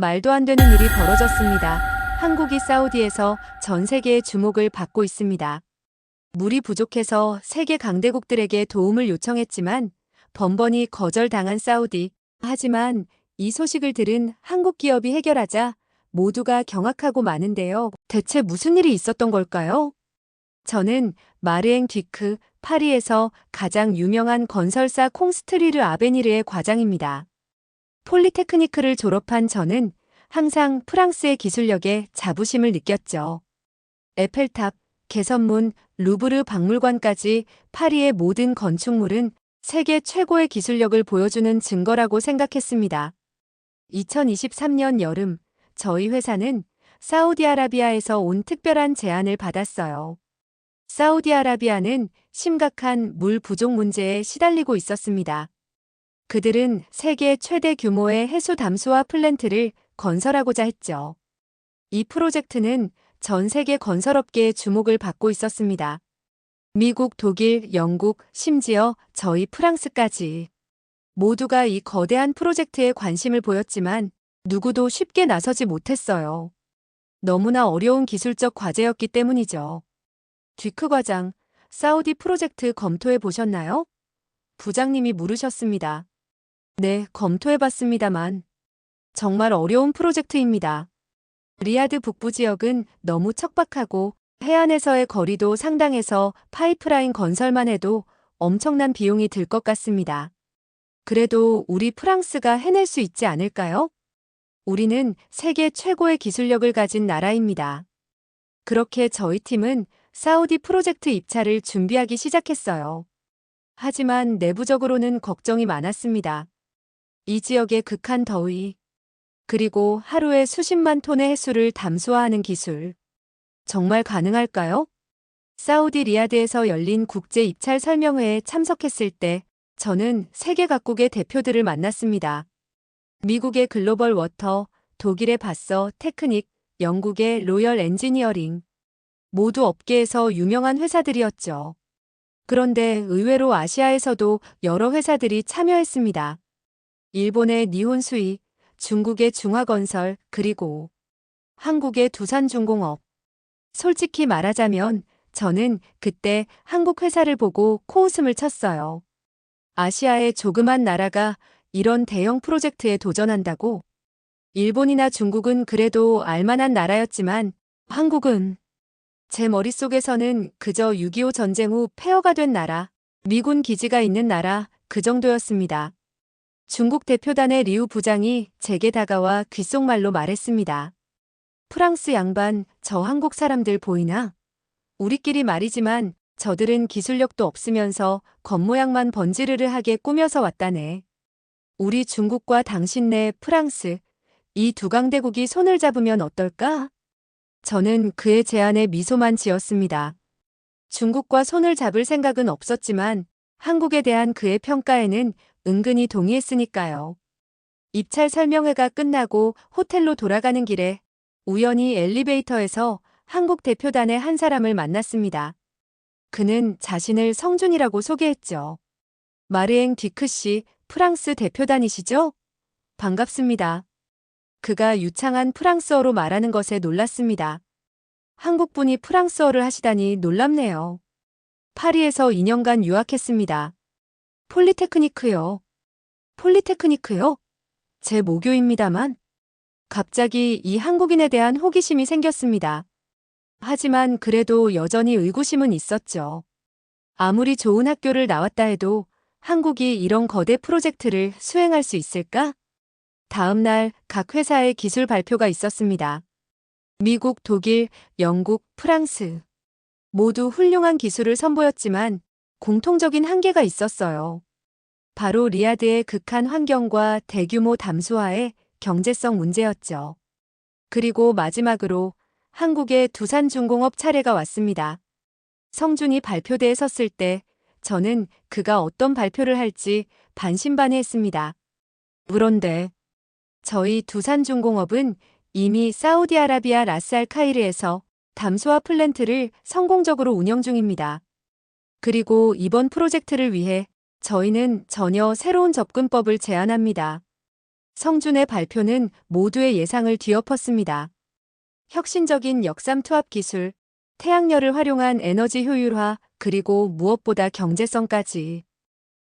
말도 안 되는 일이 벌어졌습니다. 한국이 사우디에서 전 세계의 주목을 받고 있습니다. 물이 부족해서 세계 강대국들에게 도움을 요청했지만 번번이 거절당한 사우디. 하지만 이 소식을 들은 한국 기업이 해결하자 모두가 경악하고 마는데요. 대체 무슨 일이 있었던 걸까요? 저는 마르엥 뒤크, 파리에서 가장 유명한 건설사 콩스트리르 아베니르의 과장입니다. 폴리테크니크를 졸업한 저는 항상 프랑스의 기술력에 자부심을 느꼈죠. 에펠탑, 개선문, 루브르 박물관까지 파리의 모든 건축물은 세계 최고의 기술력을 보여주는 증거라고 생각했습니다. 2023년 여름, 저희 회사는 사우디아라비아에서 온 특별한 제안을 받았어요. 사우디아라비아는 심각한 물 부족 문제에 시달리고 있었습니다. 그들은 세계 최대 규모의 해수 담수화 플랜트를 건설하고자 했죠. 이 프로젝트는 전 세계 건설업계의 주목을 받고 있었습니다. 미국, 독일, 영국, 심지어 저희 프랑스까지 모두가 이 거대한 프로젝트에 관심을 보였지만 누구도 쉽게 나서지 못했어요. 너무나 어려운 기술적 과제였기 때문이죠. 뒤크 과장, 사우디 프로젝트 검토해 보셨나요? 부장님이 물으셨습니다. 네, 검토해 봤습니다만 정말 어려운 프로젝트입니다. 리야드 북부 지역은 너무 척박하고 해안에서의 거리도 상당해서 파이프라인 건설만 해도 엄청난 비용이 들 것 같습니다. 그래도 우리 프랑스가 해낼 수 있지 않을까요? 우리는 세계 최고의 기술력을 가진 나라입니다. 그렇게 저희 팀은 사우디 프로젝트 입찰을 준비하기 시작했어요. 하지만 내부적으로는 걱정이 많았습니다. 이 지역의 극한 더위, 그리고 하루에 수십만 톤의 해수를 담수화하는 기술. 정말 가능할까요? 사우디 리야드에서 열린 국제 입찰 설명회에 참석했을 때 저는 세계 각국의 대표들을 만났습니다. 미국의 글로벌 워터, 독일의 바서 테크닉, 영국의 로열 엔지니어링. 모두 업계에서 유명한 회사들이었죠. 그런데 의외로 아시아에서도 여러 회사들이 참여했습니다. 일본의 니혼수이, 중국의 중화건설, 그리고 한국의 두산중공업. 솔직히 말하자면 저는 그때 한국 회사를 보고 코웃음을 쳤어요. 아시아의 조그만 나라가 이런 대형 프로젝트에 도전한다고? 일본이나 중국은 그래도 알만한 나라였지만 한국은 제 머릿속에서는 그저 6.25 전쟁 후 폐허가 된 나라, 미군 기지가 있는 나라 그 정도였습니다. 중국 대표단의 리우 부장이 제게 다가와 귓속말로 말했습니다. 프랑스 양반, 저 한국 사람들 보이나? 우리끼리 말이지만 저들은 기술력도 없으면서 겉모양만 번지르르하게 꾸며서 왔다네. 우리 중국과 당신네 프랑스, 이 두 강대국이 손을 잡으면 어떨까? 저는 그의 제안에 미소만 지었습니다. 중국과 손을 잡을 생각은 없었지만 한국에 대한 그의 평가에는 은근히 동의했으니까요. 입찰 설명회가 끝나고 호텔로 돌아가는 길에 우연히 엘리베이터에서 한국 대표단의 한 사람을 만났습니다. 그는 자신을 성준이라고 소개했죠. 마르엥 뒤크 씨, 프랑스 대표단이시죠? 반갑습니다. 그가 유창한 프랑스어로 말하는 것에 놀랐습니다. 한국분이 프랑스어를 하시다니 놀랍네요. 파리에서 2년간 유학했습니다. 폴리테크니크요. 폴리테크니크요? 제 모교입니다만. 갑자기 이 한국인에 대한 호기심이 생겼습니다. 하지만 그래도 여전히 의구심은 있었죠. 아무리 좋은 학교를 나왔다 해도 한국이 이런 거대 프로젝트를 수행할 수 있을까? 다음 날 각 회사의 기술 발표가 있었습니다. 미국, 독일, 영국, 프랑스. 모두 훌륭한 기술을 선보였지만 공통적인 한계가 있었어요. 바로 리야드의 극한 환경과 대규모 담수화의 경제성 문제였죠. 그리고 마지막으로 한국의 두산중공업 차례가 왔습니다. 성준이 발표대에 섰을 때 저는 그가 어떤 발표를 할지 반신반의했습니다. 그런데 저희 두산중공업은 이미 사우디아라비아 라스알 카이르에서 담수화 플랜트를 성공적으로 운영 중입니다. 그리고 이번 프로젝트를 위해 저희는 전혀 새로운 접근법을 제안합니다. 성준의 발표는 모두의 예상을 뒤엎었습니다. 혁신적인 역삼 투합 기술, 태양열을 활용한 에너지 효율화, 그리고 무엇보다 경제성까지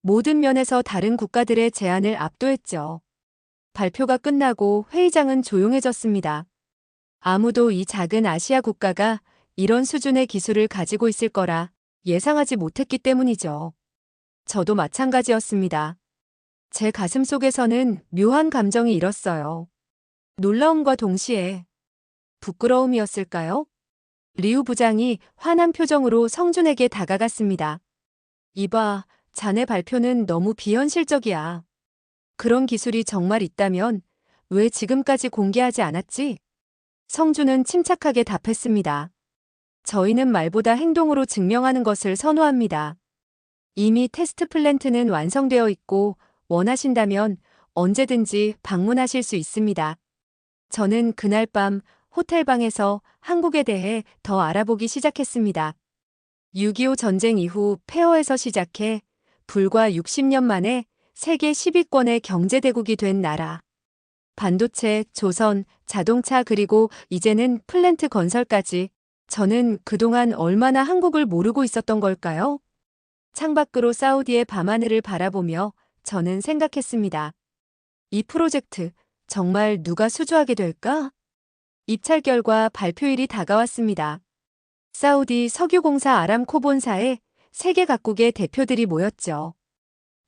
모든 면에서 다른 국가들의 제안을 압도했죠. 발표가 끝나고 회의장은 조용해졌습니다. 아무도 이 작은 아시아 국가가 이런 수준의 기술을 가지고 있을 거라 예상하지 못했기 때문이죠. 저도 마찬가지였습니다. 제 가슴 속에서는 묘한 감정이 일었어요. 놀라움과 동시에 부끄러움이었을까요? 리우 부장이 환한 표정으로 성준에게 다가갔습니다. 이봐, 자네 발표는 너무 비현실적이야. 그런 기술이 정말 있다면 왜 지금까지 공개하지 않았지? 성준은 침착하게 답했습니다. 저희는 말보다 행동으로 증명하는 것을 선호합니다. 이미 테스트 플랜트는 완성되어 있고 원하신다면 언제든지 방문하실 수 있습니다. 저는 그날 밤 호텔방에서 한국에 대해 더 알아보기 시작했습니다. 6.25 전쟁 이후 폐허에서 시작해 불과 60년 만에 세계 10위권의 경제대국이 된 나라. 반도체, 조선, 자동차 그리고 이제는 플랜트 건설까지 저는 그동안 얼마나 한국을 모르고 있었던 걸까요? 창밖으로 사우디의 밤하늘을 바라보며 저는 생각했습니다. 이 프로젝트 정말 누가 수주하게 될까? 입찰결과 발표일이 다가왔습니다. 사우디 석유공사 아람코 본사에 세계 각국의 대표들이 모였죠.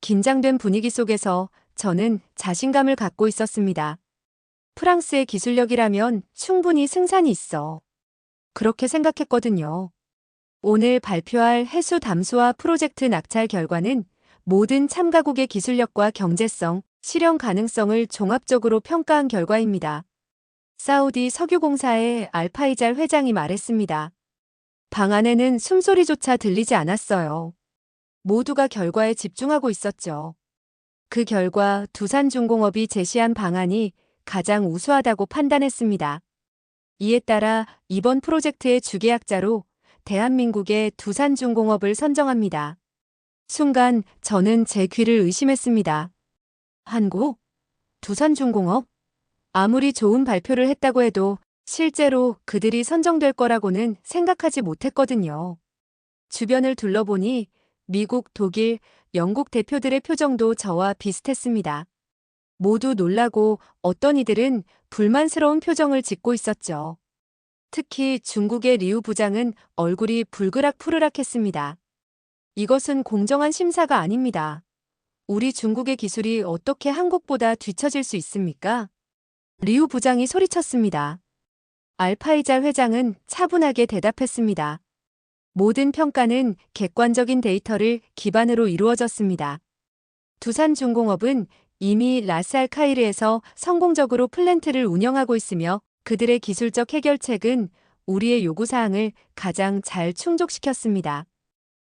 긴장된 분위기 속에서 저는 자신감을 갖고 있었습니다. 프랑스의 기술력이라면 충분히 승산이 있어. 그렇게 생각했거든요. 오늘 발표할 해수 담수화 프로젝트 낙찰 결과는 모든 참가국의 기술력과 경제성, 실현 가능성을 종합적으로 평가한 결과입니다. 사우디 석유공사의 알파이잘 회장이 말했습니다. 방 안에는 숨소리조차 들리지 않았어요. 모두가 결과에 집중하고 있었죠. 그 결과 두산중공업이 제시한 방안이 가장 우수하다고 판단했습니다. 이에 따라 이번 프로젝트의 주계약자로 대한민국의 두산중공업을 선정합니다. 순간 저는 제 귀를 의심했습니다. 한국? 두산중공업? 아무리 좋은 발표를 했다고 해도 실제로 그들이 선정될 거라고는 생각하지 못했거든요. 주변을 둘러보니 미국, 독일, 영국 대표들의 표정도 저와 비슷했습니다. 모두 놀라고 어떤 이들은 불만스러운 표정을 짓고 있었죠. 특히 중국의 리우 부장은 얼굴이 불그락푸르락했습니다. 이것은 공정한 심사가 아닙니다. 우리 중국의 기술이 어떻게 한국보다 뒤처질 수 있습니까? 리우 부장이 소리쳤습니다. 알파이잘 회장은 차분하게 대답했습니다. 모든 평가는 객관적인 데이터를 기반으로 이루어졌습니다. 두산중공업은 이미 라스알카이르에서 성공적으로 플랜트를 운영하고 있으며 그들의 기술적 해결책은 우리의 요구사항을 가장 잘 충족시켰습니다.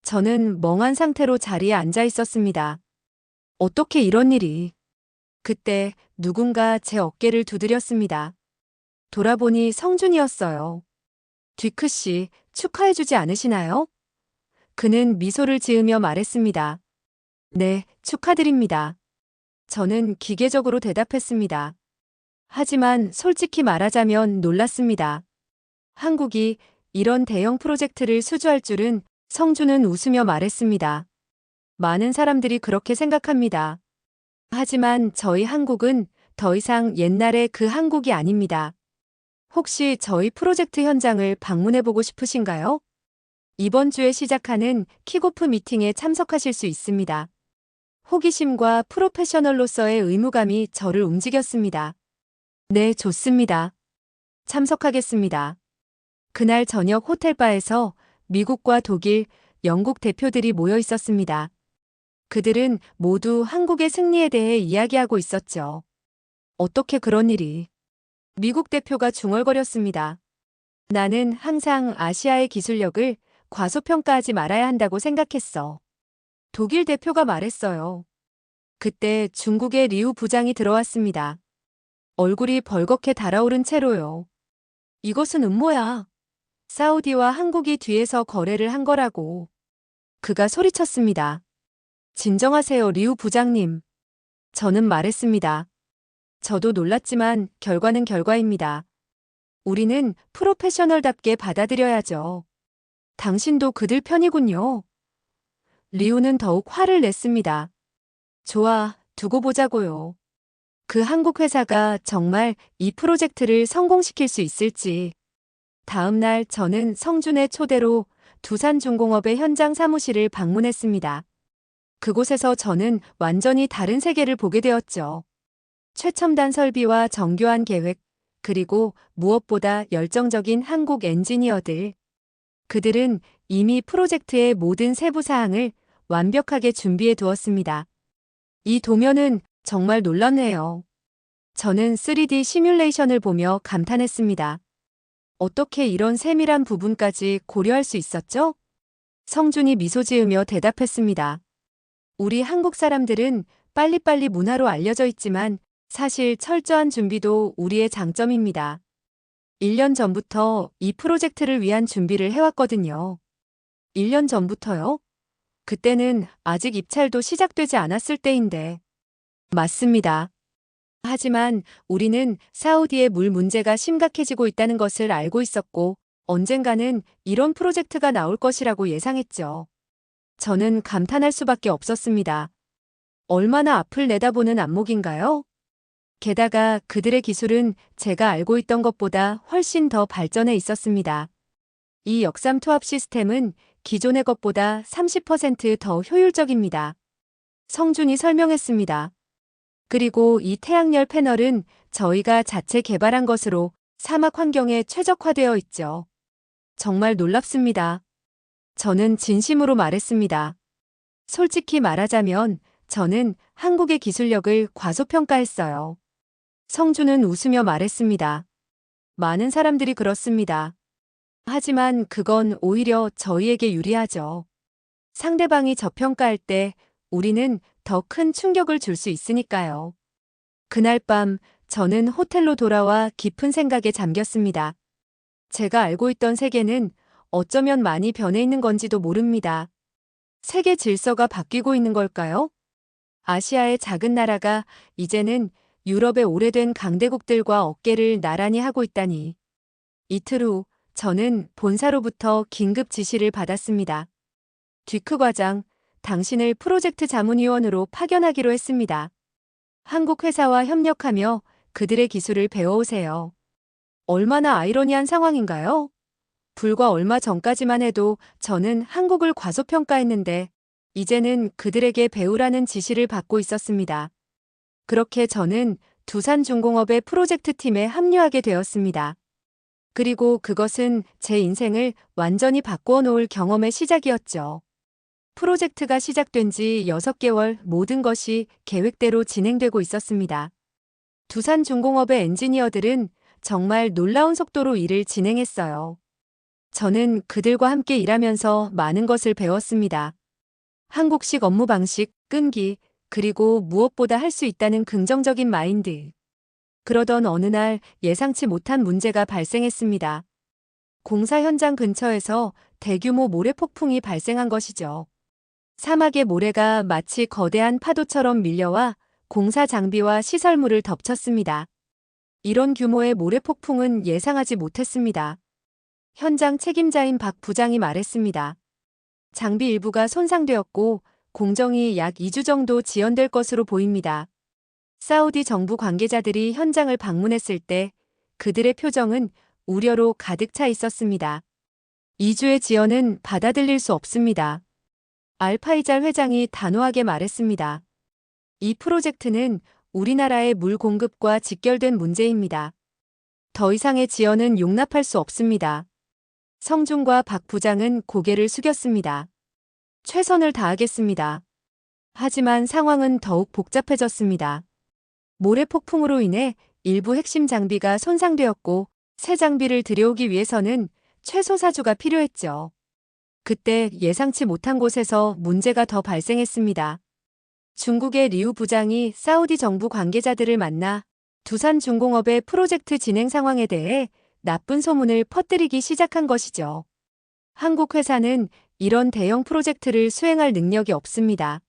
저는 멍한 상태로 자리에 앉아 있었습니다. 어떻게 이런 일이? 그때 누군가 제 어깨를 두드렸습니다. 돌아보니 성준이었어요. 듀크 씨, 축하해주지 않으시나요? 그는 미소를 지으며 말했습니다. 네, 축하드립니다. 저는 기계적으로 대답했습니다. 하지만 솔직히 말하자면 놀랐습니다. 한국이 이런 대형 프로젝트를 수주할 줄은 성준은 웃으며 말했습니다. 많은 사람들이 그렇게 생각합니다. 하지만 저희 한국은 더 이상 옛날의 그 한국이 아닙니다. 혹시 저희 프로젝트 현장을 방문해보고 싶으신가요? 이번 주에 시작하는 킥오프 미팅에 참석하실 수 있습니다. 호기심과 프로페셔널로서의 의무감이 저를 움직였습니다. 네, 좋습니다. 참석하겠습니다. 그날 저녁 호텔바에서 미국과 독일, 영국 대표들이 모여 있었습니다. 그들은 모두 한국의 승리에 대해 이야기하고 있었죠. 어떻게 그런 일이? 미국 대표가 중얼거렸습니다. 나는 항상 아시아의 기술력을 과소평가하지 말아야 한다고 생각했어. 독일 대표가 말했어요. 그때 중국의 리우 부장이 들어왔습니다. 얼굴이 벌겋게 달아오른 채로요. 이것은 음모야. 사우디와 한국이 뒤에서 거래를 한 거라고. 그가 소리쳤습니다. 진정하세요, 리우 부장님. 저는 말했습니다. 저도 놀랐지만 결과는 결과입니다. 우리는 프로페셔널답게 받아들여야죠. 당신도 그들 편이군요. 리우는 더욱 화를 냈습니다. 좋아, 두고 보자고요. 그 한국 회사가 정말 이 프로젝트를 성공시킬 수 있을지. 다음 날 저는 성준의 초대로 두산중공업의 현장 사무실을 방문했습니다. 그곳에서 저는 완전히 다른 세계를 보게 되었죠. 최첨단 설비와 정교한 계획, 그리고 무엇보다 열정적인 한국 엔지니어들. 그들은 이미 프로젝트의 모든 세부 사항을 완벽하게 준비해 두었습니다. 이 도면은 정말 놀랍네요. 저는 3D 시뮬레이션을 보며 감탄했습니다. 어떻게 이런 세밀한 부분까지 고려할 수 있었죠? 성준이 미소 지으며 대답했습니다. 우리 한국 사람들은 빨리빨리 문화로 알려져 있지만 사실 철저한 준비도 우리의 장점입니다. 1년 전부터 이 프로젝트를 위한 준비를 해왔거든요. 1년 전부터요? 그때는 아직 입찰도 시작되지 않았을 때인데. 맞습니다. 하지만 우리는 사우디의 물 문제가 심각해지고 있다는 것을 알고 있었고 언젠가는 이런 프로젝트가 나올 것이라고 예상했죠. 저는 감탄할 수밖에 없었습니다. 얼마나 앞을 내다보는 안목인가요? 게다가 그들의 기술은 제가 알고 있던 것보다 훨씬 더 발전해 있었습니다. 이 역삼 투합 시스템은 기존의 것보다 30%더 효율적입니다. 성준이 설명했습니다. 그리고 이 태양열 패널은 저희가 자체 개발한 것으로 사막 환경에 최적화되어 있죠. 정말 놀랍습니다. 저는 진심으로 말했습니다. 솔직히 말하자면 저는 한국의 기술력을 과소평가했어요. 성준은 웃으며 말했습니다. 많은 사람들이 그렇습니다. 하지만 그건 오히려 저희에게 유리하죠. 상대방이 저평가할 때 우리는 더 큰 충격을 줄 수 있으니까요. 그날 밤 저는 호텔로 돌아와 깊은 생각에 잠겼습니다. 제가 알고 있던 세계는 어쩌면 많이 변해 있는 건지도 모릅니다. 세계 질서가 바뀌고 있는 걸까요? 아시아의 작은 나라가 이제는 유럽의 오래된 강대국들과 어깨를 나란히 하고 있다니. 이틀 후 저는 본사로부터 긴급 지시를 받았습니다. 듀크 과장, 당신을 프로젝트 자문위원으로 파견하기로 했습니다. 한국 회사와 협력하며 그들의 기술을 배워오세요. 얼마나 아이러니한 상황인가요? 불과 얼마 전까지만 해도 저는 한국을 과소평가했는데 이제는 그들에게 배우라는 지시를 받고 있었습니다. 그렇게 저는 두산중공업의 프로젝트 팀에 합류하게 되었습니다. 그리고 그것은 제 인생을 완전히 바꾸어 놓을 경험의 시작이었죠. 프로젝트가 시작된 지 6개월 모든 것이 계획대로 진행되고 있었습니다. 두산중공업의 엔지니어들은 정말 놀라운 속도로 일을 진행했어요. 저는 그들과 함께 일하면서 많은 것을 배웠습니다. 한국식 업무 방식, 끈기, 그리고 무엇보다 할 수 있다는 긍정적인 마인드. 그러던 어느 날 예상치 못한 문제가 발생했습니다. 공사 현장 근처에서 대규모 모래 폭풍이 발생한 것이죠. 사막의 모래가 마치 거대한 파도처럼 밀려와 공사 장비와 시설물을 덮쳤습니다. 이런 규모의 모래 폭풍은 예상하지 못했습니다. 현장 책임자인 박 부장이 말했습니다. 장비 일부가 손상되었고 공정이 약 2주 정도 지연될 것으로 보입니다. 사우디 정부 관계자들이 현장을 방문했을 때 그들의 표정은 우려로 가득 차 있었습니다. 2주의 지연은 받아들일 수 없습니다. 알파이잘 회장이 단호하게 말했습니다. 이 프로젝트는 우리나라의 물 공급과 직결된 문제입니다. 더 이상의 지연은 용납할 수 없습니다. 성준과 박 부장은 고개를 숙였습니다. 최선을 다하겠습니다. 하지만 상황은 더욱 복잡해졌습니다. 모래 폭풍으로 인해 일부 핵심 장비가 손상되었고 새 장비를 들여오기 위해서는 최소 4주가 필요했죠. 그때 예상치 못한 곳에서 문제가 더 발생했습니다. 중국의 리우 부장이 사우디 정부 관계자들을 만나 두산중공업의 프로젝트 진행 상황에 대해 나쁜 소문을 퍼뜨리기 시작한 것이죠. 한국 회사는 이런 대형 프로젝트를 수행할 능력이 없습니다.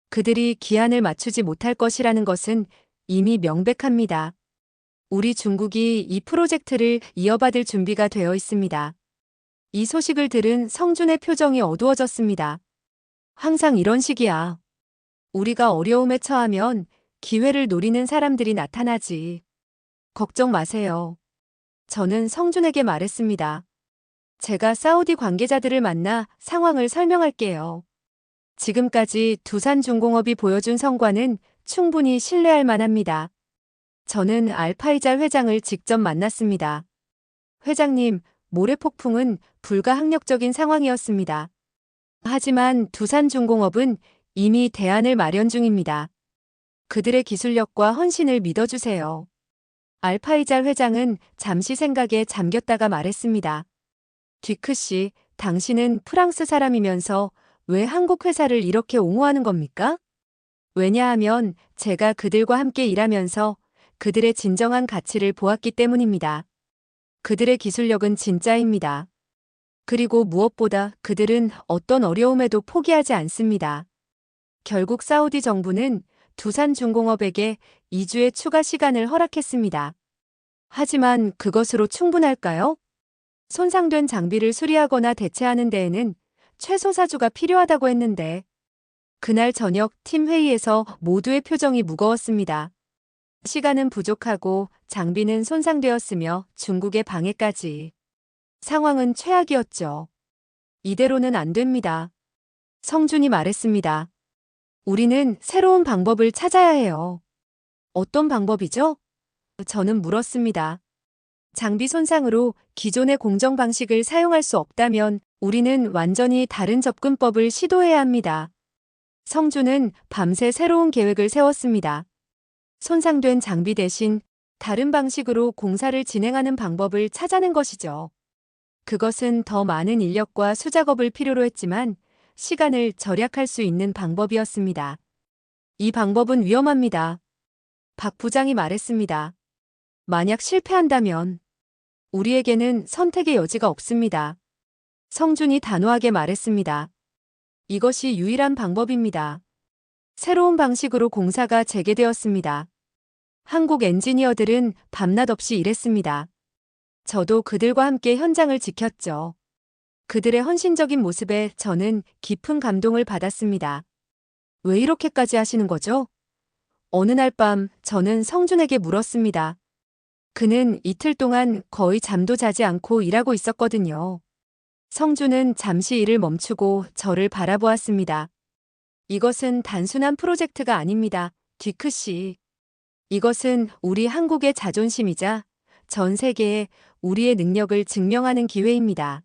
그들이 기한을 맞추지 못할 것이라는 것은 이미 명백합니다. 우리 중국이 이 프로젝트를 이어받을 준비가 되어 있습니다. 이 소식을 들은 성준의 표정이 어두워졌습니다. 항상 이런 식이야. 우리가 어려움에 처하면 기회를 노리는 사람들이 나타나지. 걱정 마세요. 저는 성준에게 말했습니다. 제가 사우디 관계자들을 만나 상황을 설명할게요. 지금까지 두산중공업이 보여준 성과는 충분히 신뢰할 만합니다. 저는 알파이잘 회장을 직접 만났습니다. 회장님, 모래폭풍은 불가항력적인 상황이었습니다. 하지만 두산중공업은 이미 대안을 마련 중입니다. 그들의 기술력과 헌신을 믿어주세요. 알파이잘 회장은 잠시 생각에 잠겼다가 말했습니다. 뒤크 씨, 당신은 프랑스 사람이면서 왜 한국 회사를 이렇게 옹호하는 겁니까? 왜냐하면 제가 그들과 함께 일하면서 그들의 진정한 가치를 보았기 때문입니다. 그들의 기술력은 진짜입니다. 그리고 무엇보다 그들은 어떤 어려움에도 포기하지 않습니다. 결국 사우디 정부는 두산중공업에게 2주의 추가 시간을 허락했습니다. 하지만 그것으로 충분할까요? 손상된 장비를 수리하거나 대체하는 데에는 최소 4주가 필요하다고 했는데 그날 저녁 팀 회의에서 모두의 표정이 무거웠습니다. 시간은 부족하고 장비는 손상되었으며 중국의 방해까지. 상황은 최악이었죠. 이대로는 안 됩니다. 성준이 말했습니다. 우리는 새로운 방법을 찾아야 해요. 어떤 방법이죠? 저는 물었습니다. 장비 손상으로 기존의 공정 방식을 사용할 수 없다면 우리는 완전히 다른 접근법을 시도해야 합니다. 성준은 밤새 새로운 계획을 세웠습니다. 손상된 장비 대신 다른 방식으로 공사를 진행하는 방법을 찾아낸 것이죠. 그것은 더 많은 인력과 수작업을 필요로 했지만 시간을 절약할 수 있는 방법이었습니다. 이 방법은 위험합니다. 박 부장이 말했습니다. 만약 실패한다면 우리에게는 선택의 여지가 없습니다. 성준이 단호하게 말했습니다. 이것이 유일한 방법입니다. 새로운 방식으로 공사가 재개되었습니다. 한국 엔지니어들은 밤낮 없이 일했습니다. 저도 그들과 함께 현장을 지켰죠. 그들의 헌신적인 모습에 저는 깊은 감동을 받았습니다. 왜 이렇게까지 하시는 거죠? 어느 날 밤 저는 성준에게 물었습니다. 그는 이틀 동안 거의 잠도 자지 않고 일하고 있었거든요. 성준은 잠시 일을 멈추고 저를 바라보았습니다. 이것은 단순한 프로젝트가 아닙니다. 뒤크 씨. 이것은 우리 한국의 자존심이자 전 세계에 우리의 능력을 증명하는 기회입니다.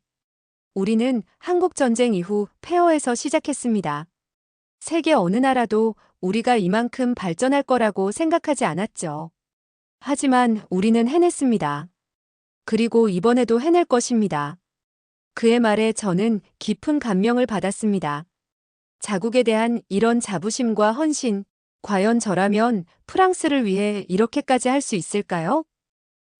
우리는 한국전쟁 이후 폐허에서 시작했습니다. 세계 어느 나라도 우리가 이만큼 발전할 거라고 생각하지 않았죠. 하지만 우리는 해냈습니다. 그리고 이번에도 해낼 것입니다. 그의 말에 저는 깊은 감명을 받았습니다. 자국에 대한 이런 자부심과 헌신, 과연 저라면 프랑스를 위해 이렇게까지 할 수 있을까요?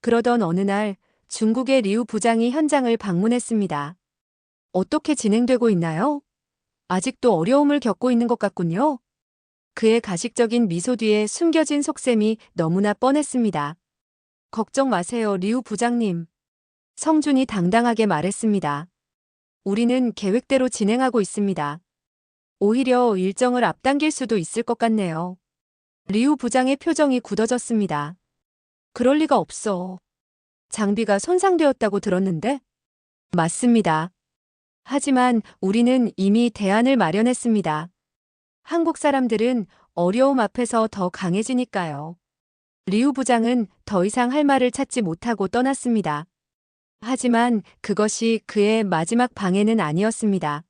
그러던 어느 날 중국의 리우 부장이 현장을 방문했습니다. 어떻게 진행되고 있나요? 아직도 어려움을 겪고 있는 것 같군요. 그의 가식적인 미소 뒤에 숨겨진 속셈이 너무나 뻔했습니다. 걱정 마세요, 리우 부장님. 성준이 당당하게 말했습니다. 우리는 계획대로 진행하고 있습니다. 오히려 일정을 앞당길 수도 있을 것 같네요. 리우 부장의 표정이 굳어졌습니다. 그럴 리가 없어. 장비가 손상되었다고 들었는데? 맞습니다. 하지만 우리는 이미 대안을 마련했습니다. 한국 사람들은 어려움 앞에서 더 강해지니까요. 리우 부장은 더 이상 할 말을 찾지 못하고 떠났습니다. 하지만 그것이 그의 마지막 방해는 아니었습니다.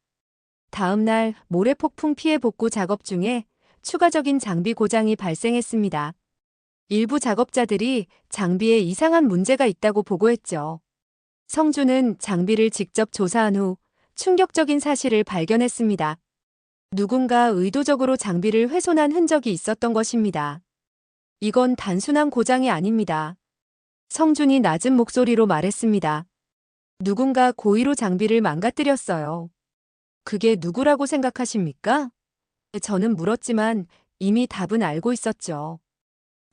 다음 날 모래폭풍 피해 복구 작업 중에 추가적인 장비 고장이 발생했습니다. 일부 작업자들이 장비에 이상한 문제가 있다고 보고했죠. 성준은 장비를 직접 조사한 후 충격적인 사실을 발견했습니다. 누군가 의도적으로 장비를 훼손한 흔적이 있었던 것입니다. 이건 단순한 고장이 아닙니다. 성준이 낮은 목소리로 말했습니다. 누군가 고의로 장비를 망가뜨렸어요. 그게 누구라고 생각하십니까? 저는 물었지만 이미 답은 알고 있었죠.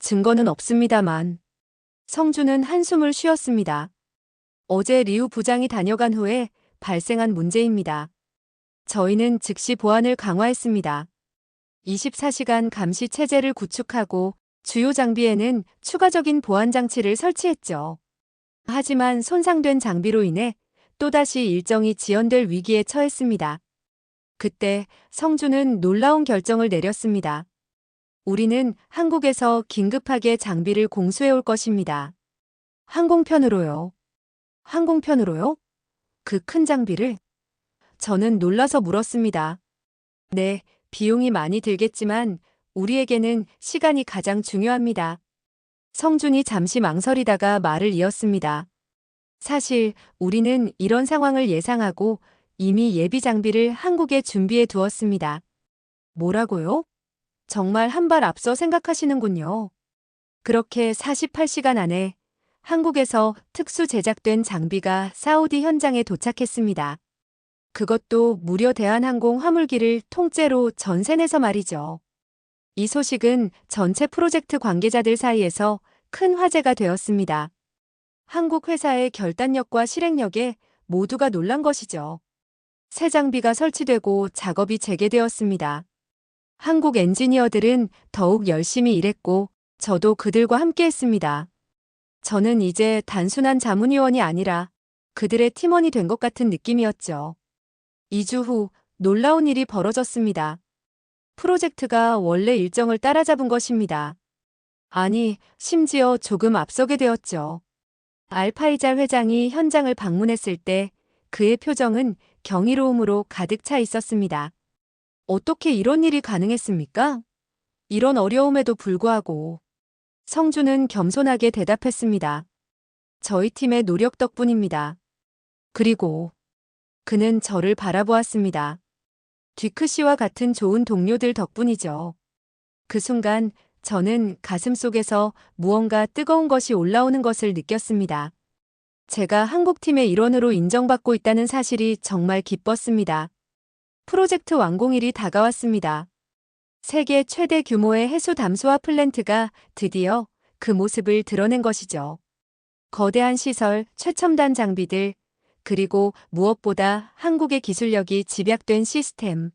증거는 없습니다만. 성주는 한숨을 쉬었습니다. 어제 리우 부장이 다녀간 후에 발생한 문제입니다. 저희는 즉시 보안을 강화했습니다. 24시간 감시 체제를 구축하고 주요 장비에는 추가적인 보안 장치를 설치했죠. 하지만 손상된 장비로 인해 또다시 일정이 지연될 위기에 처했습니다. 그때 성주는 놀라운 결정을 내렸습니다. 우리는 한국에서 긴급하게 장비를 공수해 올 것입니다. 항공편으로요. 항공편으로요? 그 큰 장비를? 저는 놀라서 물었습니다. 네, 비용이 많이 들겠지만 우리에게는 시간이 가장 중요합니다. 성준이 잠시 망설이다가 말을 이었습니다. 사실 우리는 이런 상황을 예상하고 이미 예비 장비를 한국에 준비해 두었습니다. 뭐라고요? 정말 한 발 앞서 생각하시는군요. 그렇게 48시간 안에 한국에서 특수 제작된 장비가 사우디 현장에 도착했습니다. 그것도 무려 대한항공 화물기를 통째로 전세 내서 말이죠. 이 소식은 전체 프로젝트 관계자들 사이에서 큰 화제가 되었습니다. 한국 회사의 결단력과 실행력에 모두가 놀란 것이죠. 새 장비가 설치되고 작업이 재개되었습니다. 한국 엔지니어들은 더욱 열심히 일했고 저도 그들과 함께 했습니다. 저는 이제 단순한 자문위원이 아니라 그들의 팀원이 된 것 같은 느낌이었죠. 2주 후 놀라운 일이 벌어졌습니다. 프로젝트가 원래 일정을 따라잡은 것입니다. 아니, 심지어 조금 앞서게 되었죠. 알파이잘 회장이 현장을 방문했을 때 그의 표정은 경이로움으로 가득 차 있었습니다. 어떻게 이런 일이 가능했습니까? 이런 어려움에도 불구하고 성주는 겸손하게 대답했습니다. 저희 팀의 노력 덕분입니다. 그리고 그는 저를 바라보았습니다. 듀크 씨와 같은 좋은 동료들 덕분이죠. 그 순간 저는 가슴속에서 무언가 뜨거운 것이 올라오는 것을 느꼈습니다. 제가 한국팀의 일원으로 인정받고 있다는 사실이 정말 기뻤습니다. 프로젝트 완공일이 다가왔습니다. 세계 최대 규모의 해수 담수화 플랜트가 드디어 그 모습을 드러낸 것이죠. 거대한 시설, 최첨단 장비들, 그리고 무엇보다 한국의 기술력이 집약된 시스템.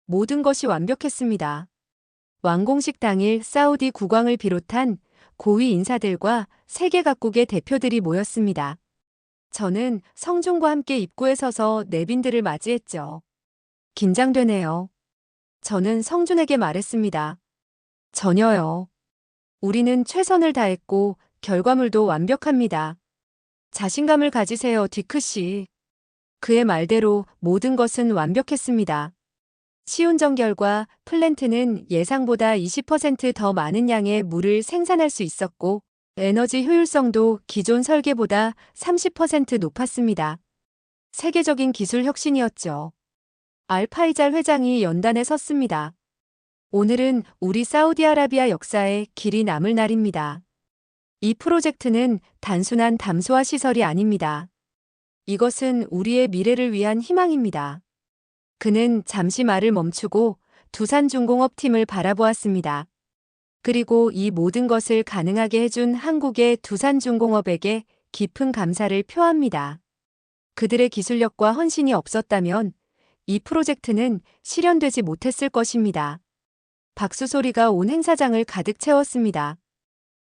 모든 것이 완벽했습니다. 완공식 당일 사우디 국왕을 비롯한 고위 인사들과 세계 각국의 대표들이 모였습니다. 저는 성준과 함께 입구에 서서 내빈들을 맞이했죠. 긴장되네요. 저는 성준에게 말했습니다. 전혀요. 우리는 최선을 다했고 결과물도 완벽합니다. 자신감을 가지세요, 디크 씨. 그의 말대로 모든 것은 완벽했습니다. 시운전 결과 플랜트는 예상보다 20% 더 많은 양의 물을 생산할 수 있었고 에너지 효율성도 기존 설계보다 30% 높았습니다. 세계적인 기술 혁신이었죠. 알파이잘 회장이 연단에 섰습니다. 오늘은 우리 사우디아라비아 역사에 길이 남을 날입니다. 이 프로젝트는 단순한 담수화 시설이 아닙니다. 이것은 우리의 미래를 위한 희망입니다. 그는 잠시 말을 멈추고 두산중공업 팀을 바라보았습니다. 그리고 이 모든 것을 가능하게 해준 한국의 두산중공업에게 깊은 감사를 표합니다. 그들의 기술력과 헌신이 없었다면 이 프로젝트는 실현되지 못했을 것입니다. 박수 소리가 온 행사장을 가득 채웠습니다.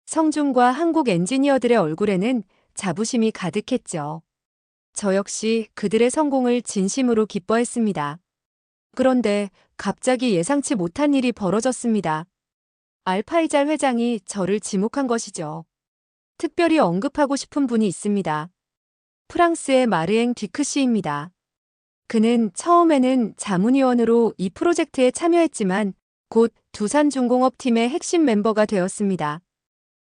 성준과 한국 엔지니어들의 얼굴에는 자부심이 가득했죠. 저 역시 그들의 성공을 진심으로 기뻐했습니다. 그런데 갑자기 예상치 못한 일이 벌어졌습니다. 알파이잘 회장이 저를 지목한 것이죠. 특별히 언급하고 싶은 분이 있습니다. 프랑스의 마르엥 듀크 씨입니다. 그는 처음에는 자문위원으로 이 프로젝트에 참여했지만 곧 두산중공업팀의 핵심 멤버가 되었습니다.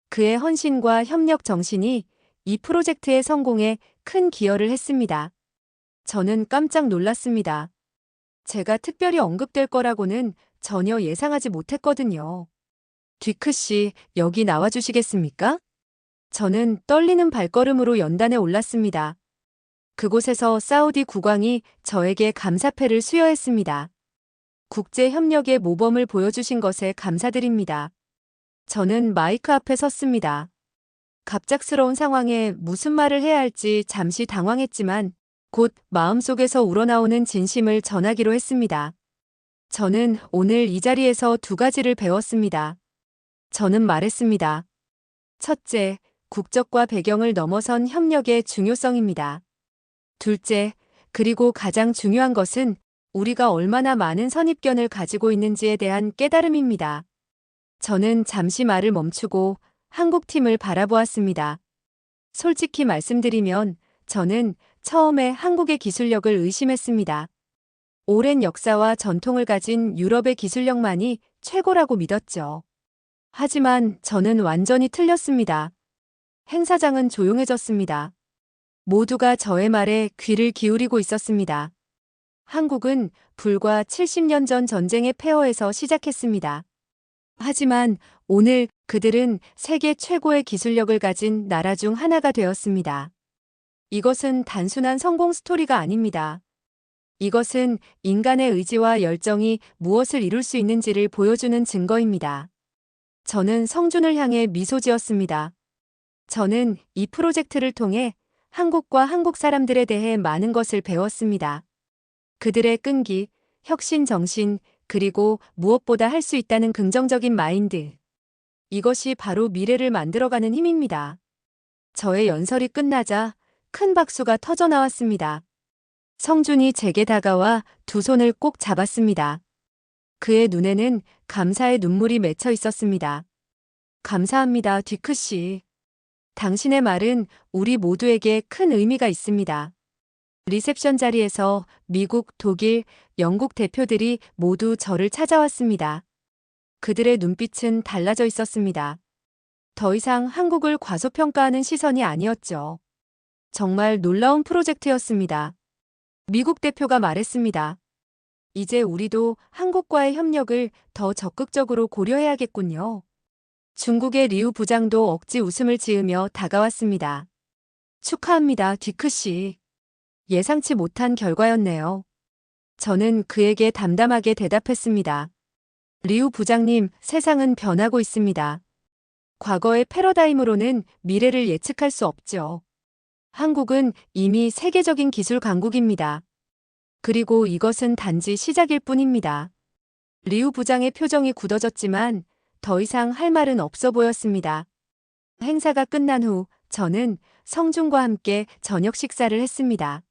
그의 헌신과 협력 정신이 이 프로젝트의 성공에 큰 기여를 했습니다. 저는 깜짝 놀랐습니다. 제가 특별히 언급될 거라고는 전혀 예상하지 못했거든요. 듀크 씨, 여기 나와주시겠습니까? 저는 떨리는 발걸음으로 연단에 올랐습니다. 그곳에서 사우디 국왕이 저에게 감사패를 수여했습니다. 국제 협력의 모범을 보여주신 것에 감사드립니다. 저는 마이크 앞에 섰습니다. 갑작스러운 상황에 무슨 말을 해야 할지 잠시 당황했지만 곧 마음속에서 우러나오는 진심을 전하기로 했습니다. 저는 오늘 이 자리에서 두 가지를 배웠습니다. 저는 말했습니다. 첫째, 국적과 배경을 넘어선 협력의 중요성입니다. 둘째, 그리고 가장 중요한 것은 우리가 얼마나 많은 선입견을 가지고 있는지에 대한 깨달음입니다. 저는 잠시 말을 멈추고 한국 팀을 바라보았습니다. 솔직히 말씀드리면 저는 처음에 한국의 기술력을 의심했습니다. 오랜 역사와 전통을 가진 유럽의 기술력만이 최고라고 믿었죠. 하지만 저는 완전히 틀렸습니다. 행사장은 조용해졌습니다. 모두가 저의 말에 귀를 기울이고 있었습니다. 한국은 불과 70년 전 전쟁의 폐허에서 시작했습니다. 하지만 오늘 그들은 세계 최고의 기술력을 가진 나라 중 하나가 되었습니다. 이것은 단순한 성공 스토리가 아닙니다. 이것은 인간의 의지와 열정이 무엇을 이룰 수 있는지를 보여주는 증거입니다. 저는 성준을 향해 미소 지었습니다. 저는 이 프로젝트를 통해 한국과 한국 사람들에 대해 많은 것을 배웠습니다. 그들의 끈기, 혁신 정신, 그리고 무엇보다 할 수 있다는 긍정적인 마인드. 이것이 바로 미래를 만들어가는 힘입니다. 저의 연설이 끝나자 큰 박수가 터져 나왔습니다. 성준이 제게 다가와 두 손을 꼭 잡았습니다. 그의 눈에는 감사의 눈물이 맺혀 있었습니다. 감사합니다, 디크 씨. 당신의 말은 우리 모두에게 큰 의미가 있습니다. 리셉션 자리에서 미국, 독일, 영국 대표들이 모두 저를 찾아왔습니다. 그들의 눈빛은 달라져 있었습니다. 더 이상 한국을 과소평가하는 시선이 아니었죠. 정말 놀라운 프로젝트였습니다. 미국 대표가 말했습니다. 이제 우리도 한국과의 협력을 더 적극적으로 고려해야겠군요. 중국의 리우 부장도 억지 웃음을 지으며 다가왔습니다. 축하합니다, 디크 씨. 예상치 못한 결과였네요. 저는 그에게 담담하게 대답했습니다. 리우 부장님, 세상은 변하고 있습니다. 과거의 패러다임으로는 미래를 예측할 수 없죠. 한국은 이미 세계적인 기술 강국입니다. 그리고 이것은 단지 시작일 뿐입니다. 리우 부장의 표정이 굳어졌지만 더 이상 할 말은 없어 보였습니다. 행사가 끝난 후 저는 성준과 함께 저녁 식사를 했습니다.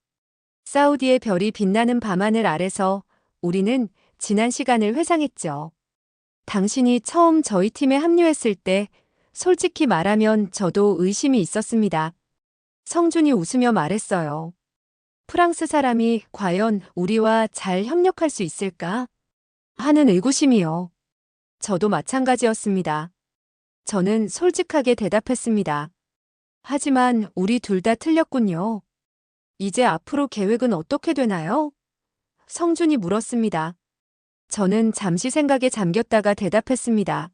사우디의 별이 빛나는 밤하늘 아래서 우리는 지난 시간을 회상했죠. 당신이 처음 저희 팀에 합류했을 때 솔직히 말하면 저도 의심이 있었습니다. 성준이 웃으며 말했어요. 프랑스 사람이 과연 우리와 잘 협력할 수 있을까? 하는 의구심이요. 저도 마찬가지였습니다. 저는 솔직하게 대답했습니다. 하지만 우리 둘 다 틀렸군요. 이제 앞으로 계획은 어떻게 되나요? 성준이 물었습니다. 저는 잠시 생각에 잠겼다가 대답했습니다.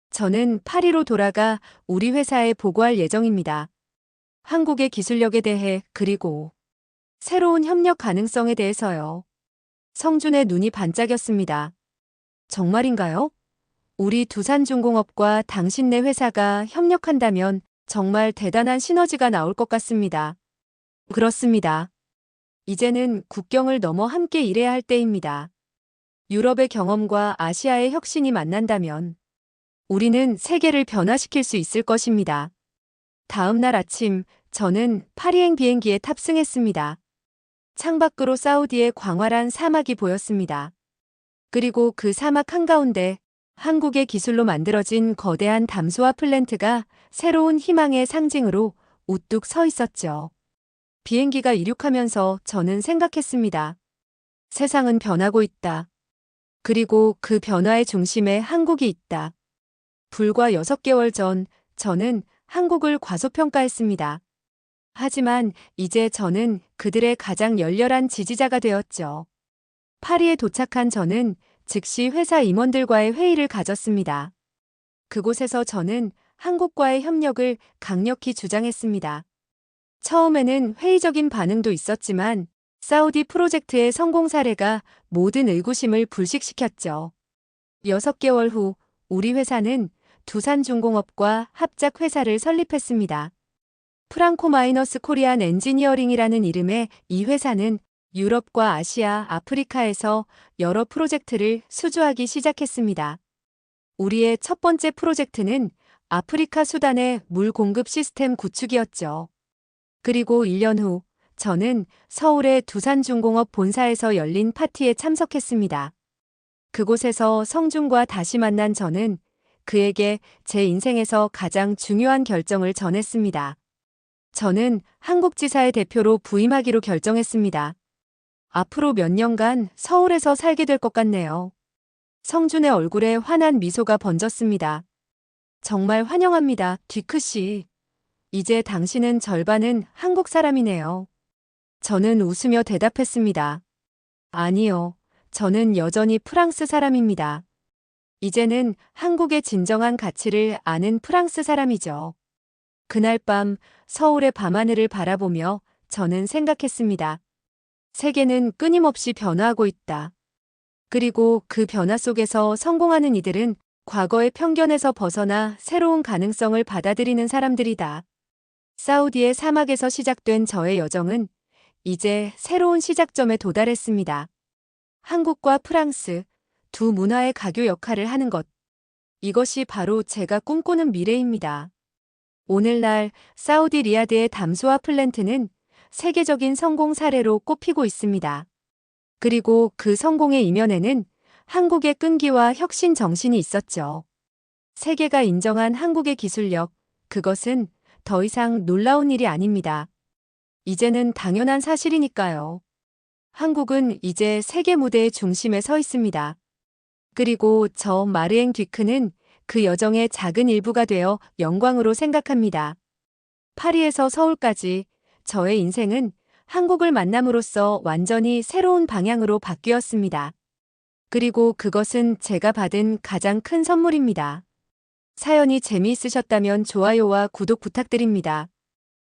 저는 파리로 돌아가 우리 회사에 보고할 예정입니다. 한국의 기술력에 대해 그리고 새로운 협력 가능성에 대해서요. 성준의 눈이 반짝였습니다. 정말인가요? 우리 두산중공업과 당신네 회사가 협력한다면 정말 대단한 시너지가 나올 것 같습니다. 그렇습니다. 이제는 국경을 넘어 함께 일해야 할 때입니다. 유럽의 경험과 아시아의 혁신이 만난다면 우리는 세계를 변화시킬 수 있을 것입니다. 다음 날 아침 저는 파리행 비행기에 탑승했습니다. 창밖으로 사우디의 광활한 사막이 보였습니다. 그리고 그 사막 한가운데 한국의 기술로 만들어진 거대한 담소화 플랜트가 새로운 희망의 상징으로 우뚝 서 있었죠. 비행기가 이륙하면서 저는 생각했습니다. 세상은 변하고 있다. 그리고 그 변화의 중심에 한국이 있다. 불과 6개월 전 저는 한국을 과소평가했습니다. 하지만 이제 저는 그들의 가장 열렬한 지지자가 되었죠. 파리에 도착한 저는 즉시 회사 임원들과의 회의를 가졌습니다. 그곳에서 저는 한국과의 협력을 강력히 주장했습니다. 처음에는 회의적인 반응도 있었지만 사우디 프로젝트의 성공 사례가 모든 의구심을 불식시켰죠. 6개월 후 우리 회사는 두산중공업과 합작 회사를 설립했습니다. 프랑코 마이너스 코리안 엔지니어링이라는 이름의 이 회사는 유럽과 아시아, 아프리카에서 여러 프로젝트를 수주하기 시작했습니다. 우리의 첫 번째 프로젝트는 아프리카 수단의 물 공급 시스템 구축이었죠. 그리고 1년 후 저는 서울의 두산중공업 본사에서 열린 파티에 참석했습니다. 그곳에서 성준과 다시 만난 저는 그에게 제 인생에서 가장 중요한 결정을 전했습니다. 저는 한국지사의 대표로 부임하기로 결정했습니다. 앞으로 몇 년간 서울에서 살게 될 것 같네요. 성준의 얼굴에 환한 미소가 번졌습니다. 정말 환영합니다, 듀크 씨. 이제 당신은 절반은 한국 사람이네요. 저는 웃으며 대답했습니다. 아니요. 저는 여전히 프랑스 사람입니다. 이제는 한국의 진정한 가치를 아는 프랑스 사람이죠. 그날 밤 서울의 밤하늘을 바라보며 저는 생각했습니다. 세계는 끊임없이 변화하고 있다. 그리고 그 변화 속에서 성공하는 이들은 과거의 편견에서 벗어나 새로운 가능성을 받아들이는 사람들이다. 사우디의 사막에서 시작된 저의 여정은 이제 새로운 시작점에 도달했습니다. 한국과 프랑스, 두 문화의 가교 역할을 하는 것. 이것이 바로 제가 꿈꾸는 미래입니다. 오늘날 사우디 리야드의 담소화 플랜트는 세계적인 성공 사례로 꼽히고 있습니다. 그리고 그 성공의 이면에는 한국의 끈기와 혁신 정신이 있었죠. 세계가 인정한 한국의 기술력, 그것은 더 이상 놀라운 일이 아닙니다. 이제는 당연한 사실이니까요. 한국은 이제 세계 무대의 중심에 서 있습니다. 그리고 저 마르엥 듀크는 그 여정의 작은 일부가 되어 영광으로 생각합니다. 파리에서 서울까지 저의 인생은 한국을 만남으로써 완전히 새로운 방향으로 바뀌었습니다. 그리고 그것은 제가 받은 가장 큰 선물입니다. 사연이 재미있으셨다면 좋아요와 구독 부탁드립니다.